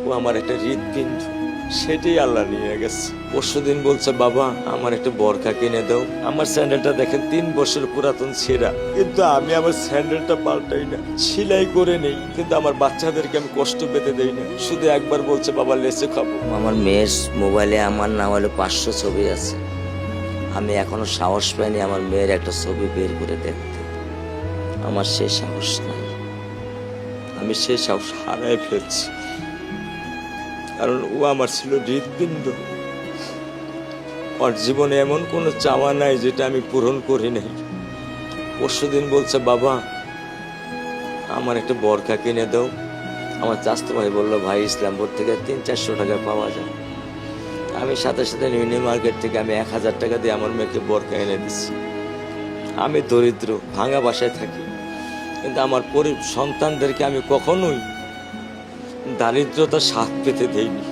ও আমার একটা হৃৎপিণ্ড, সেটাই আল্লাহ নিয়ে গেছে। পরশুদিন বলছে, বাবা আমার একটা বরখা কিনে দাও। আমার স্যান্ডেলটা দেখেন 3 বছর পুরাতন ছেঁড়া, কিন্তু আমি আমার স্যান্ডেলটা পাল্টাই না, সেলাই করে নেই, কিন্তু আমার বাচ্চাদেরকে আমি কষ্ট পেতে দেই না। শুধু একবার বলছে, বাবা লেচে খাবো। আমার মেয়ের মোবাইলে আমার না হলে 500 ছবি আছে। আমি এখনো সাহস পাইনি আমার মেয়ের একটা ছবি বের করে দেখতে। আমার সে সাহস নাই। আমি সেই সাহস হারাই ফেলছি, কারণ ও আমার ছিল হৃৎপিণ্ড। ওর জীবনে এমন কোনো চাওয়া নাই যেটা আমি পূরণ করি নাই। পরশুদিন বলছে, বাবা আমার একটা বরখা কিনে দাও। আমার চাচতো ভাই বললো, ভাই ইসলামপুর থেকে 300-400 টাকা পাওয়া যায়। আমি সাথে সাথে নিউ মার্কেট থেকে আমি 1000 টাকা দিয়ে আমার মেয়েকে বরখা এনে দিচ্ছি। আমি দরিদ্র, ভাঙা বাসায় থাকি, কিন্তু আমার সন্তানদেরকে আমি কখনোই দারিদ্রতার স্বাদ পেতে দেইনি।